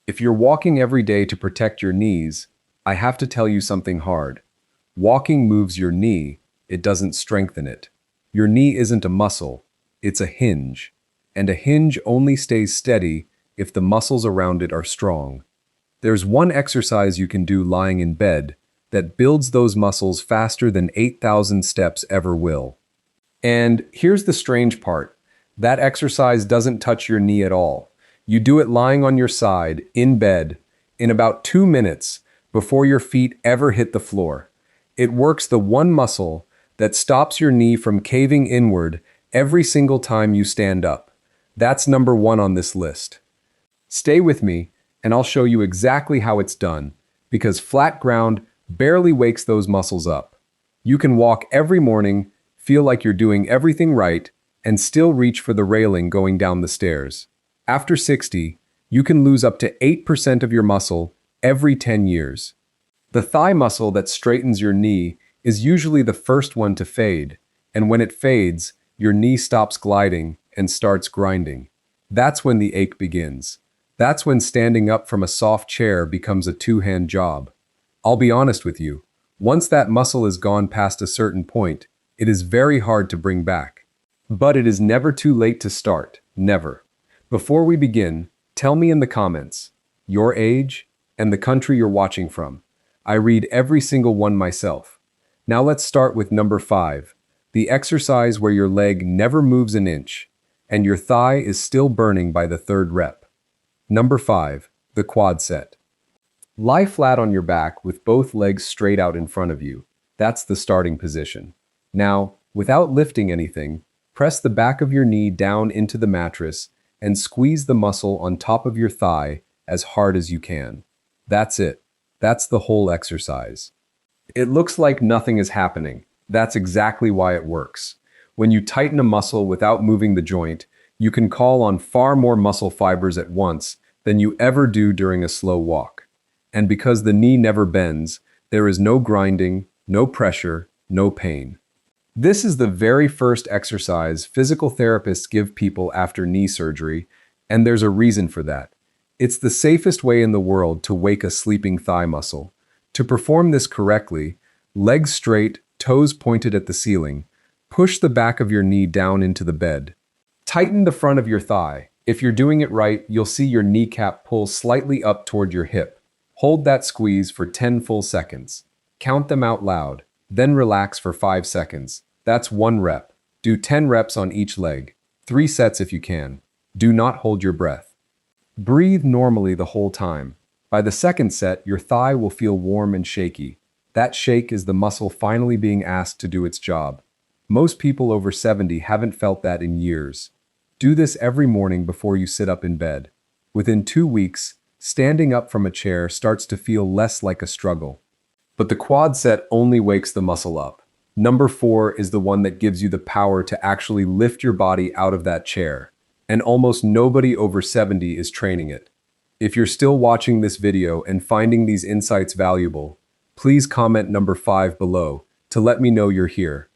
If you're walking every day to protect your knees, I have to tell you something hard. Walking moves your knee, it doesn't strengthen it. Your knee isn't a muscle, it's a hinge. And a hinge only stays steady if the muscles around it are strong. There's one exercise you can do lying in bed that builds those muscles faster than 8,000 steps ever will. And here's the strange part. That exercise doesn't touch your knee at all. You do it lying on your side, in bed, in about 2 minutes before your feet ever hit the floor. It works the one muscle that stops your knee from caving inward every single time you stand up. That's number 1 on this list. Stay with me, and I'll show you exactly how it's done, because flat ground barely wakes those muscles up. You can walk every morning, feel like you're doing everything right, and still reach for the railing going down the stairs. After 60, you can lose up to 8% of your muscle every 10 years. The thigh muscle that straightens your knee is usually the first one to fade, and when it fades, your knee stops gliding and starts grinding. That's when the ache begins. That's when standing up from a soft chair becomes a two-hand job. I'll be honest with you, once that muscle is gone past a certain point, it is very hard to bring back. But it is never too late to start, never. Before we begin, tell me in the comments your age and the country you're watching from. I read every single one myself. Now let's start with number 5, the exercise where your leg never moves an inch and your thigh is still burning by the 3rd rep. Number 5, the quad set. Lie flat on your back with both legs straight out in front of you. That's the starting position. Now, without lifting anything, press the back of your knee down into the mattress and squeeze the muscle on top of your thigh as hard as you can. That's it. That's the whole exercise. It looks like nothing is happening. That's exactly why it works. When you tighten a muscle without moving the joint, you can call on far more muscle fibers at once than you ever do during a slow walk. And because the knee never bends, there is no grinding, no pressure, no pain. This is the very first exercise physical therapists give people after knee surgery, and there's a reason for that. It's the safest way in the world to wake a sleeping thigh muscle. To perform this correctly, legs straight, toes pointed at the ceiling, push the back of your knee down into the bed. Tighten the front of your thigh. If you're doing it right, you'll see your kneecap pull slightly up toward your hip. Hold that squeeze for 10 full seconds. Count them out loud, then relax for 5 seconds. That's 1 rep. Do 10 reps on each leg. 3 sets if you can. Do not hold your breath. Breathe normally the whole time. By the 2nd set, your thigh will feel warm and shaky. That shake is the muscle finally being asked to do its job. Most people over 70 haven't felt that in years. Do this every morning before you sit up in bed. Within 2 weeks, standing up from a chair starts to feel less like a struggle. But the quad set only wakes the muscle up. Number 4 is the one that gives you the power to actually lift your body out of that chair. And almost nobody over 70 is training it. If you're still watching this video and finding these insights valuable, please comment number 5 below to let me know you're here.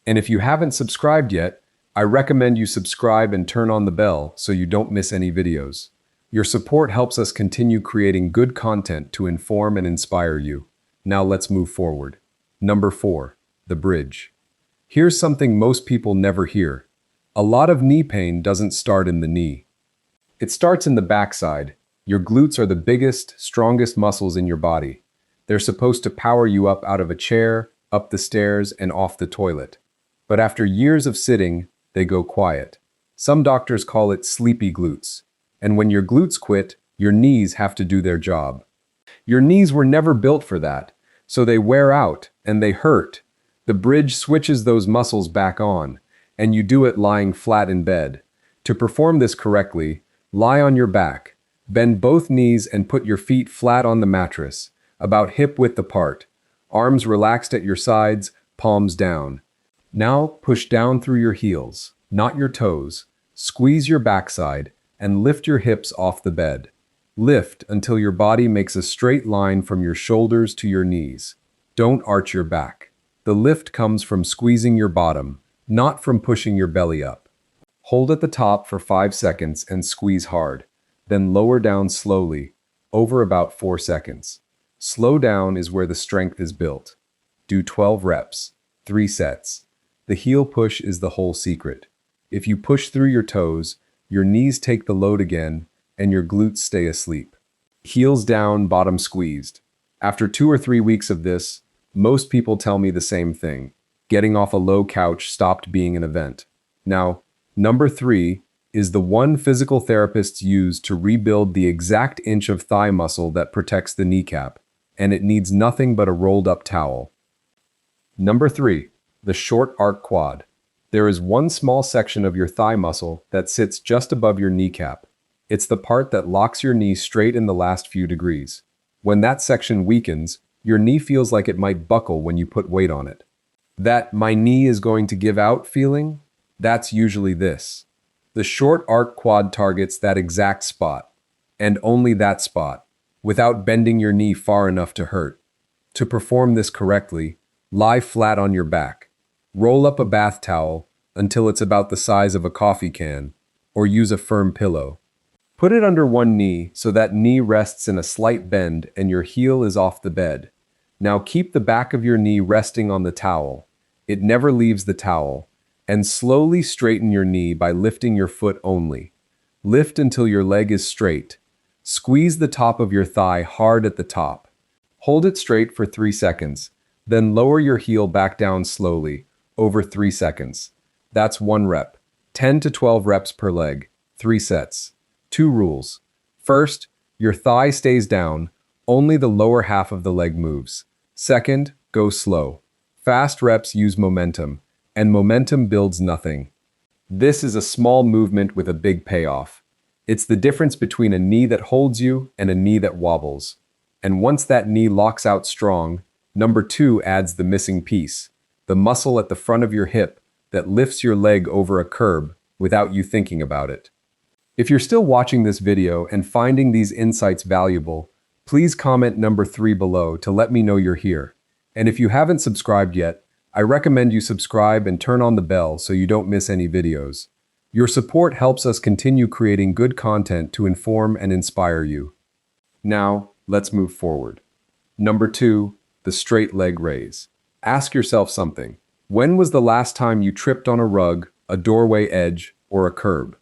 And if you haven't subscribed yet, I recommend you subscribe and turn on the bell so you don't miss any videos. Your support helps us continue creating good content to inform and inspire you. Now let's move forward. Number 4. The bridge. Here's something most people never hear. A lot of knee pain doesn't start in the knee. It starts in the backside. Your glutes are the biggest, strongest muscles in your body. They're supposed to power you up out of a chair, up the stairs, and off the toilet. But after years of sitting, they go quiet. Some doctors call it sleepy glutes. And when your glutes quit, your knees have to do their job. Your knees were never built for that, so they wear out and they hurt. The bridge switches those muscles back on, and you do it lying flat in bed. To perform this correctly, lie on your back, bend both knees and put your feet flat on the mattress, about hip-width apart, arms relaxed at your sides, palms down. Now push down through your heels, not your toes, squeeze your backside, and lift your hips off the bed. Lift until your body makes a straight line from your shoulders to your knees. Don't arch your back. The lift comes from squeezing your bottom, not from pushing your belly up. Hold at the top for 5 seconds and squeeze hard. Then lower down slowly, over about 4 seconds. Slow down is where the strength is built. Do 12 reps, 3 sets. The heel push is the whole secret. If you push through your toes, your knees take the load again, and your glutes stay asleep. Heels down, bottom squeezed. After 2 or 3 weeks of this, most people tell me the same thing. Getting off a low couch stopped being an event. Now, number 3 is the one physical therapists use to rebuild the exact inch of thigh muscle that protects the kneecap, and it needs nothing but a rolled up towel. Number 3, the short arc quad. There is one small section of your thigh muscle that sits just above your kneecap. It's the part that locks your knee straight in the last few degrees. When that section weakens, your knee feels like it might buckle when you put weight on it. That "my knee is going to give out" feeling? That's usually this. The short arc quad targets that exact spot, and only that spot, without bending your knee far enough to hurt. To perform this correctly, lie flat on your back. Roll up a bath towel until it's about the size of a coffee can, or use a firm pillow. Put it under one knee so that knee rests in a slight bend and your heel is off the bed. Now keep the back of your knee resting on the towel. It never leaves the towel. And slowly straighten your knee by lifting your foot only. Lift until your leg is straight. Squeeze the top of your thigh hard at the top. Hold it straight for 3 seconds. Then lower your heel back down slowly, over 3 seconds. That's 1 rep. 10 to 12 reps per leg, 3 sets. 2 rules. First, your thigh stays down, only the lower half of the leg moves. Second, go slow. Fast reps use momentum, and momentum builds nothing. This is a small movement with a big payoff. It's the difference between a knee that holds you and a knee that wobbles. And once that knee locks out strong, number 2 adds the missing piece, the muscle at the front of your hip that lifts your leg over a curb without you thinking about it. If you're still watching this video and finding these insights valuable, please comment number 3 below to let me know you're here. And if you haven't subscribed yet, I recommend you subscribe and turn on the bell so you don't miss any videos. Your support helps us continue creating good content to inform and inspire you. Now, let's move forward. Number 2, the straight leg raise. Ask yourself something. When was the last time you tripped on a rug, a doorway edge, or a curb?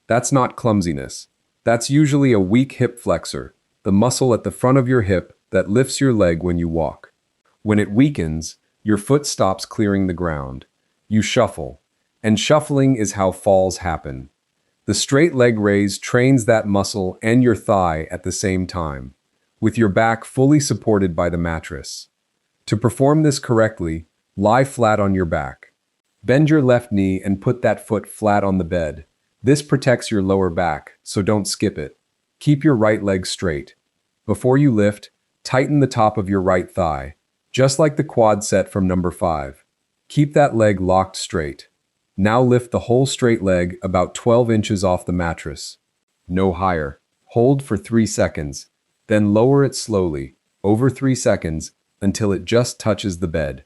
That's not clumsiness. That's usually a weak hip flexor, the muscle at the front of your hip that lifts your leg when you walk. When it weakens, your foot stops clearing the ground. You shuffle, and shuffling is how falls happen. The straight leg raise trains that muscle and your thigh at the same time, with your back fully supported by the mattress. To perform this correctly, lie flat on your back. Bend your left knee and put that foot flat on the bed. This protects your lower back, so don't skip it. Keep your right leg straight. Before you lift, tighten the top of your right thigh, just like the quad set from number 5. Keep that leg locked straight. Now lift the whole straight leg about 12 inches off the mattress. No higher. Hold for 3 seconds. Then lower it slowly, over 3 seconds, until it just touches the bed.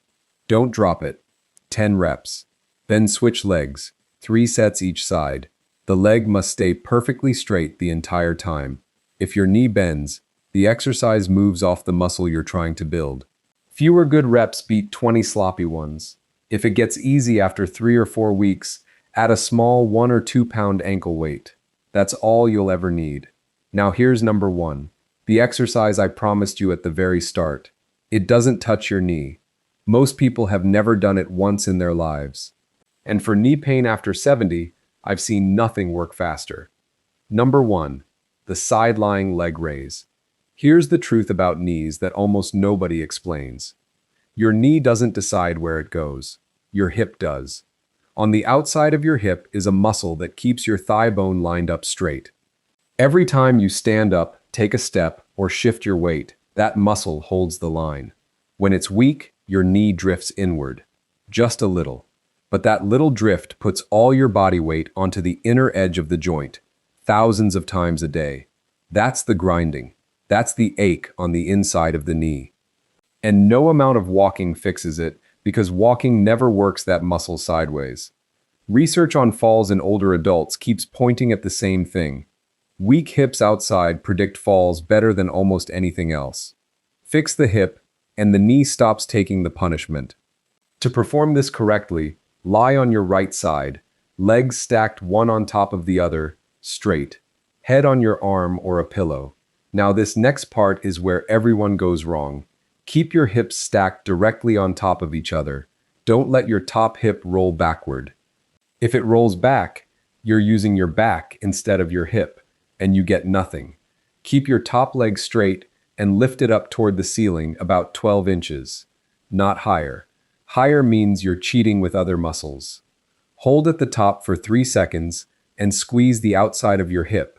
Don't drop it. 10 reps. Then switch legs, 3 sets each side. The leg must stay perfectly straight the entire time. If your knee bends, the exercise moves off the muscle you're trying to build. Fewer good reps beat 20 sloppy ones. If it gets easy after 3 or 4 weeks, add a small 1 or 2 pound ankle weight. That's all you'll ever need. Now here's number 1, the exercise I promised you at the very start. It doesn't touch your knee. Most people have never done it once in their lives. And for knee pain after 70, I've seen nothing work faster. Number 1, the side-lying leg raise. Here's the truth about knees that almost nobody explains. Your knee doesn't decide where it goes. Your hip does. On the outside of your hip is a muscle that keeps your thigh bone lined up straight. Every time you stand up, take a step, or shift your weight, that muscle holds the line. When it's weak, your knee drifts inward. Just a little. But that little drift puts all your body weight onto the inner edge of the joint, thousands of times a day. That's the grinding. That's the ache on the inside of the knee. And no amount of walking fixes it, because walking never works that muscle sideways. Research on falls in older adults keeps pointing at the same thing. Weak hips outside predict falls better than almost anything else. Fix the hip, and the knee stops taking the punishment. To perform this correctly, lie on your right side, legs stacked one on top of the other, straight, head on your arm or a pillow. Now this next part is where everyone goes wrong. Keep your hips stacked directly on top of each other. Don't let your top hip roll backward. If it rolls back, you're using your back instead of your hip, and you get nothing. Keep your top leg straight and lift it up toward the ceiling about 12 inches, not higher. Higher means you're cheating with other muscles. Hold at the top for 3 seconds and squeeze the outside of your hip.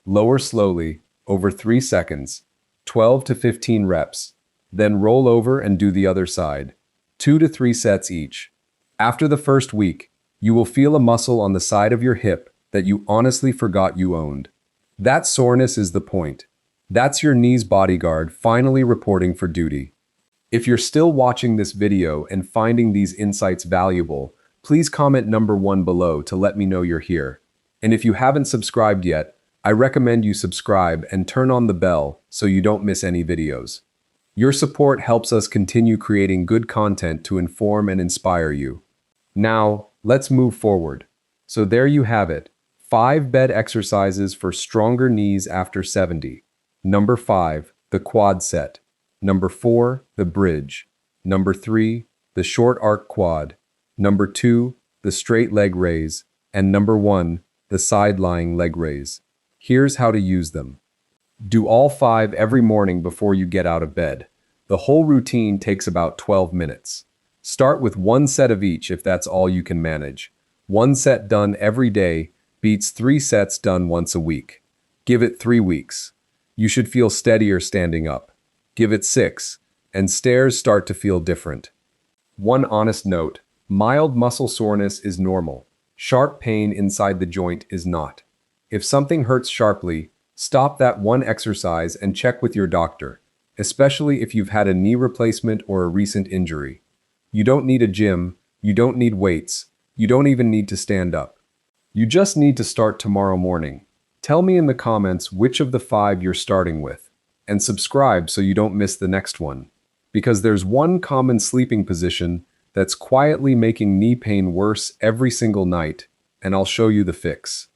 Lower slowly, over 3 seconds, 12 to 15 reps. Then roll over and do the other side, 2 to 3 sets each. After the first week, you will feel a muscle on the side of your hip that you honestly forgot you owned. That soreness is the point. That's your knee's bodyguard finally reporting for duty. If you're still watching this video and finding these insights valuable, please comment number 1 below to let me know you're here. And if you haven't subscribed yet, I recommend you subscribe and turn on the bell so you don't miss any videos. Your support helps us continue creating good content to inform and inspire you. Now, let's move forward. So there you have it, 5 bed exercises for stronger knees after 70. Number 5, the quad set. Number 4, the bridge. Number 3, the short arc quad. Number 2, the straight leg raise. And number 1, the side lying leg raise. Here's how to use them. Do all 5 every morning before you get out of bed. The whole routine takes about 12 minutes. Start with 1 set of each if that's all you can manage. 1 set done every day beats 3 sets done once a week. Give it 3 weeks. You should feel steadier standing up. Give it 6, and stairs start to feel different. One honest note, mild muscle soreness is normal. Sharp pain inside the joint is not. If something hurts sharply, stop that one exercise and check with your doctor, especially if you've had a knee replacement or a recent injury. You don't need a gym, you don't need weights, you don't even need to stand up. You just need to start tomorrow morning. Tell me in the comments which of the 5 you're starting with, and subscribe so you don't miss the next one. Because there's one common sleeping position that's quietly making knee pain worse every single night, and I'll show you the fix.